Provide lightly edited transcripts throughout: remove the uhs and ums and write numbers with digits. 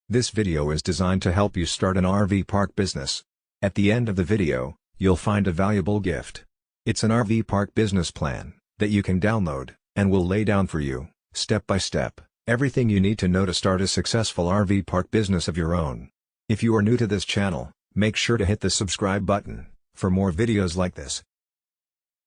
This video is designed to help you start an RV park business. At the end of the video, you'll find a valuable gift. It's an RV park business plan that you can download, and will lay down for you, step by step, everything you need to know to start a successful RV park business of your own. If you are new to this channel, make sure to hit the subscribe button for more videos like this.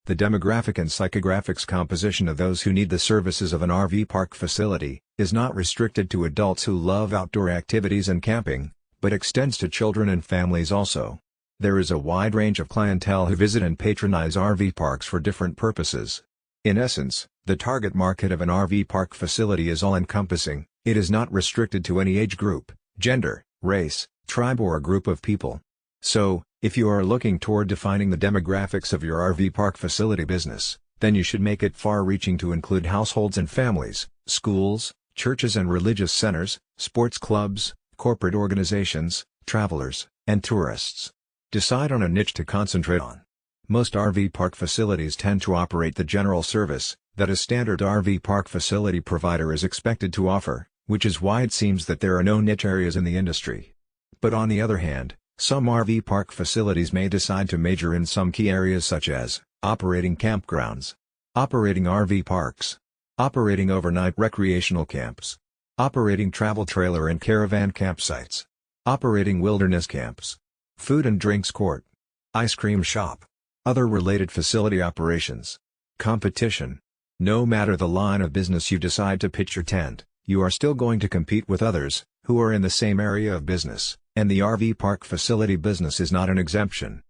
The demographic and psychographics composition of those who need the services of an RV park facility is not restricted to adults who love outdoor activities and camping, but extends to children and families also. There is a wide range of clientele who visit and patronize RV parks for different purposes. In essence, the target market of an RV park facility is all-encompassing. It is not restricted to any age group, gender, race, tribe or group of people. So, if you are looking toward defining the demographics of your RV park facility business, then you should make it far-reaching to include households and families, schools, churches and religious centers, sports clubs, corporate organizations, travelers, and tourists. Decide on a niche to concentrate on. Most RV park facilities tend to operate the general service that a standard RV park facility provider is expected to offer, which is why it seems that there are no niche areas in the industry. But on the other hand, some RV park facilities may decide to major in some key areas such as operating campgrounds, operating RV parks, operating overnight recreational camps, operating travel trailer and caravan campsites, operating wilderness camps, food and drinks court, ice cream shop, other related facility operations. Competition. No matter the line of business you decide to pitch your tent, you are still going to compete with others who are in the same area of business, and the RV park facility business is not an exemption.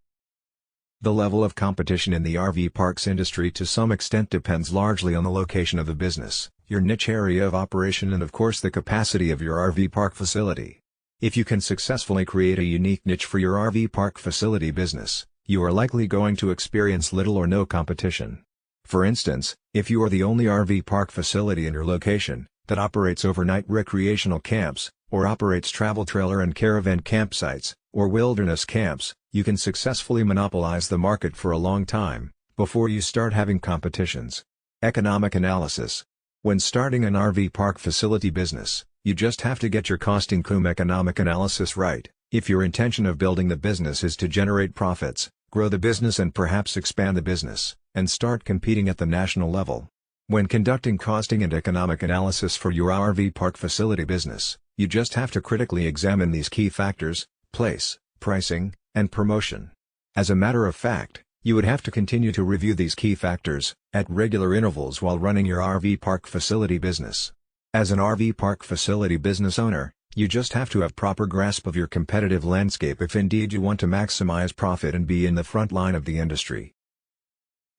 The level of competition in the RV parks industry to some extent depends largely on the location of the business, your niche area of operation and of course the capacity of your RV park facility. If you can successfully create a unique niche for your RV park facility business, you are likely going to experience little or no competition. For instance, if you are the only RV park facility in your location that operates overnight recreational camps, or operates travel trailer and caravan campsites, or wilderness camps, you can successfully monopolize the market for a long time, before you start having competitions. Economic analysis. When starting an RV park facility business, you just have to get your cost-income economic analysis right. If your intention of building the business is to generate profits, grow the business and perhaps expand the business, and start competing at the national level. When conducting costing and economic analysis for your RV park facility business, you just have to critically examine these key factors: place, pricing, and promotion. As a matter of fact, you would have to continue to review these key factors at regular intervals while running your RV park facility business. As an RV park facility business owner, you just have to have proper grasp of your competitive landscape if indeed you want to maximize profit and be in the front line of the industry.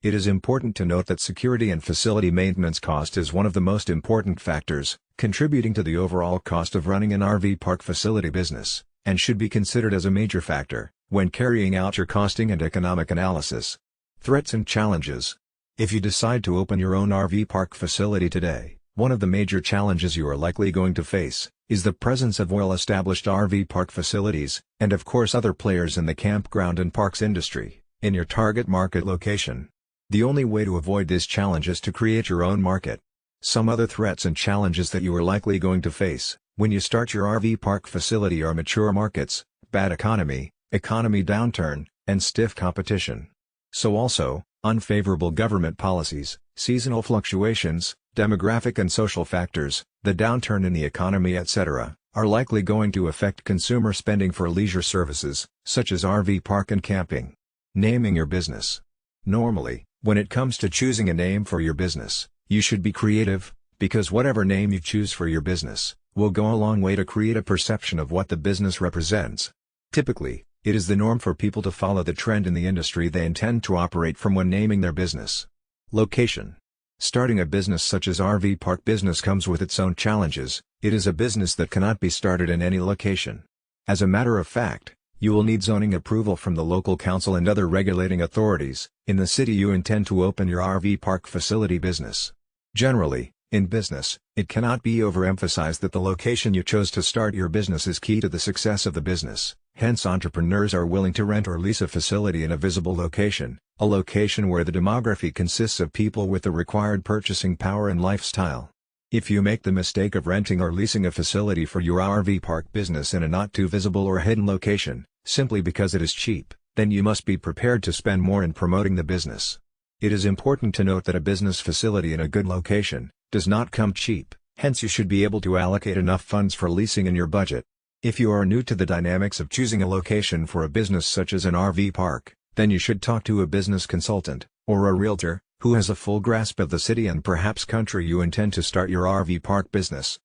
It is important to note that security and facility maintenance cost is one of the most important factors contributing to the overall cost of running an RV park facility business, and should be considered as a major factor when carrying out your costing and economic analysis. Threats and challenges. If you decide to open your own RV park facility today, one of the major challenges you are likely going to face is the presence of well-established RV park facilities, and of course other players in the campground and parks industry, in your target market location. The only way to avoid this challenge is to create your own market. Some other threats and challenges that you are likely going to face when you start your RV park facility are mature markets, bad economy downturn, and stiff competition. So also, unfavorable government policies, seasonal fluctuations, demographic and social factors, the downturn in the economy etc., are likely going to affect consumer spending for leisure services, such as RV park and camping. Naming your business. Normally, when it comes to choosing a name for your business, you should be creative, because whatever name you choose for your business will go a long way to create a perception of what the business represents. Typically, it is the norm for people to follow the trend in the industry they intend to operate from when naming their business. Location. Starting a business such as RV park business comes with its own challenges. It is a business that cannot be started in any location. As a matter of fact, you will need zoning approval from the local council and other regulating authorities in the city you intend to open your RV park facility business. Generally, in business, it cannot be overemphasized that the location you chose to start your business is key to the success of the business. Hence, entrepreneurs are willing to rent or lease a facility in a visible location, a location where the demography consists of people with the required purchasing power and lifestyle. If you make the mistake of renting or leasing a facility for your RV park business in a not too visible or hidden location, simply because it is cheap, then you must be prepared to spend more in promoting the business. It is important to note that a business facility in a good location does not come cheap, hence you should be able to allocate enough funds for leasing in your budget. If you are new to the dynamics of choosing a location for a business such as an RV park, then you should talk to a business consultant, or a realtor, who has a full grasp of the city and perhaps country you intend to start your RV park business.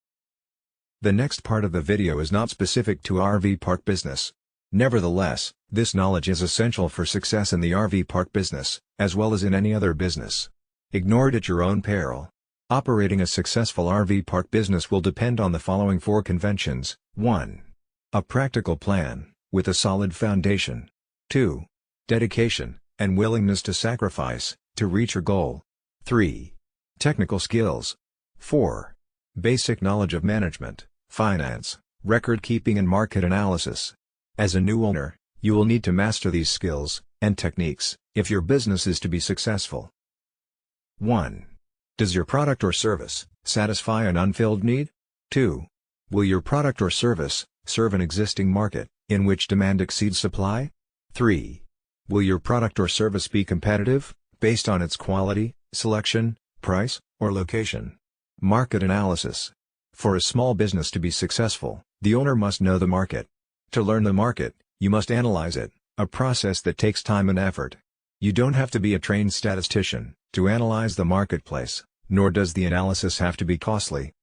The next part of the video is not specific to RV park business. Nevertheless, this knowledge is essential for success in the RV park business, as well as in any other business. Ignore it at your own peril. Operating a successful RV park business will depend on the following 4 conventions. 1. A practical plan, with a solid foundation. 2. Dedication, and willingness to sacrifice, to reach your goal. 3. Technical skills. 4. Basic knowledge of management, finance, record keeping and market analysis. As a new owner, you will need to master these skills and techniques if your business is to be successful. 1. Does your product or service satisfy an unfilled need? 2. Will your product or service serve an existing market in which demand exceeds supply? 3. Will your product or service be competitive based on its quality, selection, price, or location? Market analysis. For a small business to be successful, the owner must know the market. To learn the market, you must analyze it, a process that takes time and effort. You don't have to be a trained statistician to analyze the marketplace, nor does the analysis have to be costly.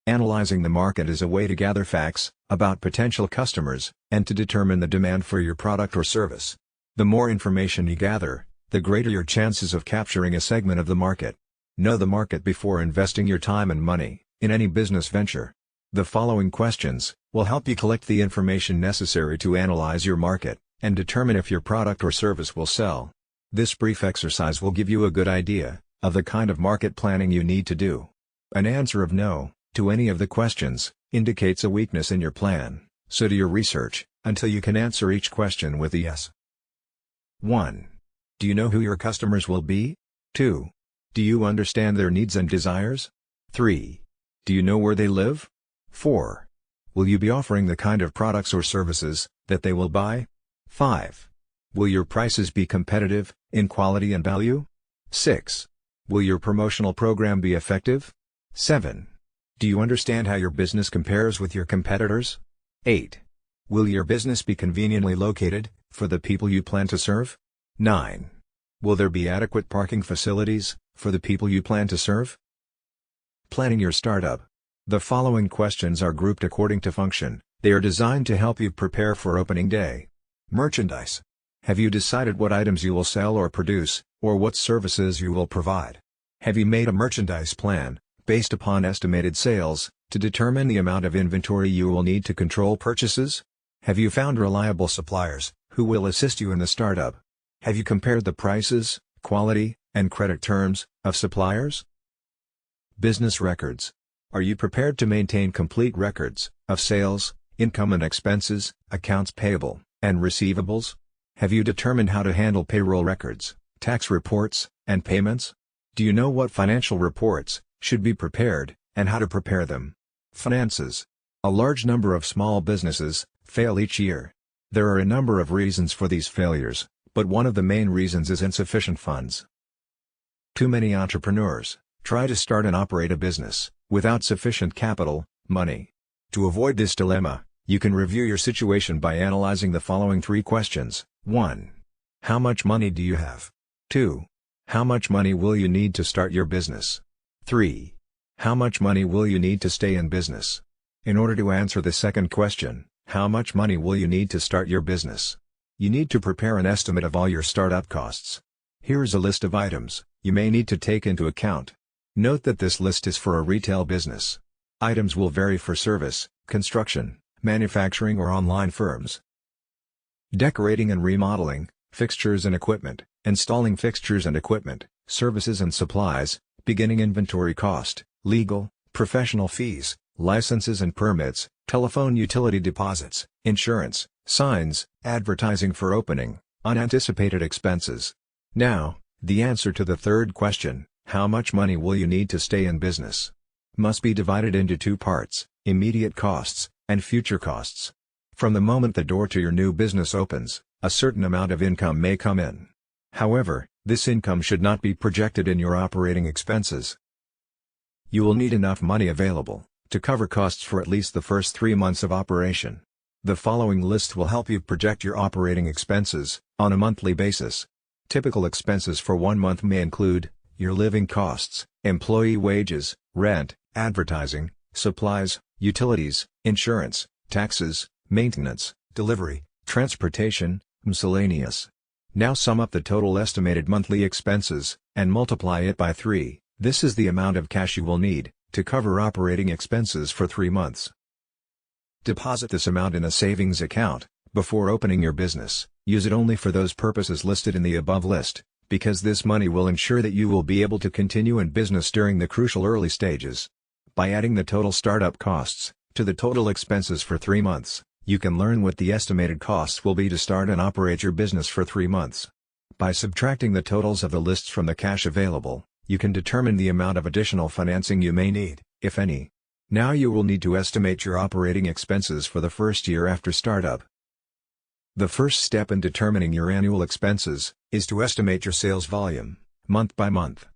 Analyzing the market is a way to gather facts about potential customers and to determine the demand for your product or service. The more information you gather, the greater your chances of capturing a segment of the market. Know the market before investing your time and money in any business venture. The following questions will help you collect the information necessary to analyze your market and determine if your product or service will sell. This brief exercise will give you a good idea of the kind of market planning you need to do. An answer of no to any of the questions indicates a weakness in your plan, so do your research until you can answer each question with a yes. 1. Do you know who your customers will be? 2. Do you understand their needs and desires? 3. Do you know where they live? 4. Will you be offering the kind of products or services that they will buy? 5. Will your prices be competitive in quality and value? 6. Will your promotional program be effective? 7. Do you understand how your business compares with your competitors? 8. Will your business be conveniently located for the people you plan to serve? 9. Will there be adequate parking facilities for the people you plan to serve? Planning your startup. The following questions are grouped according to function. They are designed to help you prepare for opening day. Merchandise. Have you decided what items you will sell or produce, or what services you will provide? Have you made a merchandise plan, based upon estimated sales, to determine the amount of inventory you will need to control purchases? Have you found reliable suppliers, who will assist you in the startup? Have you compared the prices, quality, and credit terms of suppliers? Business records. Are you prepared to maintain complete records of sales, income and expenses, accounts payable, and receivables? Have you determined how to handle payroll records, tax reports, and payments? Do you know what financial reports should be prepared, and how to prepare them? Finances. A large number of small businesses fail each year. There are a number of reasons for these failures, but one of the main reasons is insufficient funds. Too many entrepreneurs try to start and operate a business without sufficient capital, money. To avoid this dilemma, you can review your situation by analyzing the following 3 questions. 1. How much money do you have? 2. How much money will you need to start your business? 3. How much money will you need to stay in business? In order to answer the second question, how much money will you need to start your business? You need to prepare an estimate of all your startup costs. Here is a list of items you may need to take into account. Note that this list is for a retail business. Items will vary for service, construction, manufacturing or online firms. Decorating and remodeling, fixtures and equipment, installing fixtures and equipment, services and supplies, beginning inventory cost, legal, professional fees, licenses and permits, telephone utility deposits, insurance, signs, advertising for opening, unanticipated expenses. Now, the answer to the third question, how much money will you need to stay in business? must be divided into two parts: immediate costs and future costs. From the moment the door to your new business opens, a certain amount of income may come in. However, this income should not be projected in your operating expenses. You will need enough money available to cover costs for at least the first 3 months of operation. The following list will help you project your operating expenses on a monthly basis. Typical expenses for 1 month may include your living costs, employee wages, rent, advertising, supplies, utilities, insurance, taxes, maintenance, delivery, transportation, miscellaneous. Now sum up the total estimated monthly expenses and multiply it by 3. This is the amount of cash you will need to cover operating expenses for 3 months. Deposit this amount in a savings account before opening your business. Use it only for those purposes listed in the above list, because this money will ensure that you will be able to continue in business during the crucial early stages. By adding the total startup costs to the total expenses for 3 months, you can learn what the estimated costs will be to start and operate your business for 3 months. By subtracting the totals of the lists from the cash available, you can determine the amount of additional financing you may need, if any. Now you will need to estimate your operating expenses for the first year after startup. The first step in determining your annual expenses is to estimate your sales volume, month by month.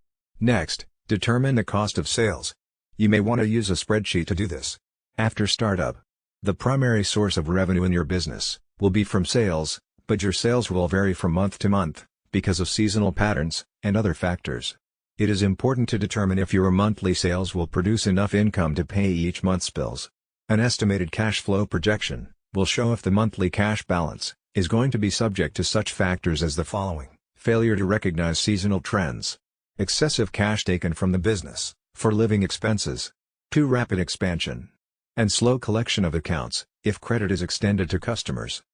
Next, determine the cost of sales. You may want to use a spreadsheet to do this. After startup, the primary source of revenue in your business will be from sales, but your sales will vary from month to month because of seasonal patterns and other factors. It is important to determine if your monthly sales will produce enough income to pay each month's bills. An estimated cash flow projection will show if the monthly cash balance is going to be subject to such factors as the following: failure to recognize seasonal trends, excessive cash taken from the business for living expenses, too rapid expansion, and slow collection of accounts if credit is extended to customers.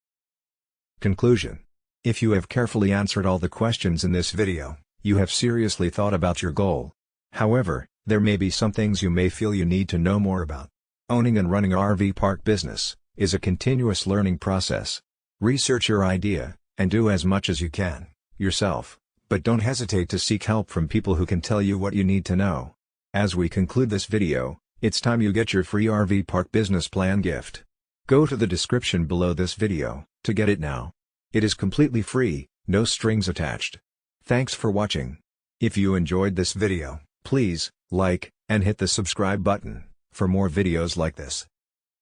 Conclusion: if you have carefully answered all the questions in this video, you have seriously thought about your goal. However, there may be some things you may feel you need to know more about. Owning and running an RV park business is a continuous learning process. Research your idea, and do as much as you can yourself, but don't hesitate to seek help from people who can tell you what you need to know. As we conclude this video, it's time you get your free RV park business plan gift. Go to the description below this video to get it now. It is completely free, no strings attached. Thanks for watching. If you enjoyed this video, please like and hit the subscribe button for more videos like this.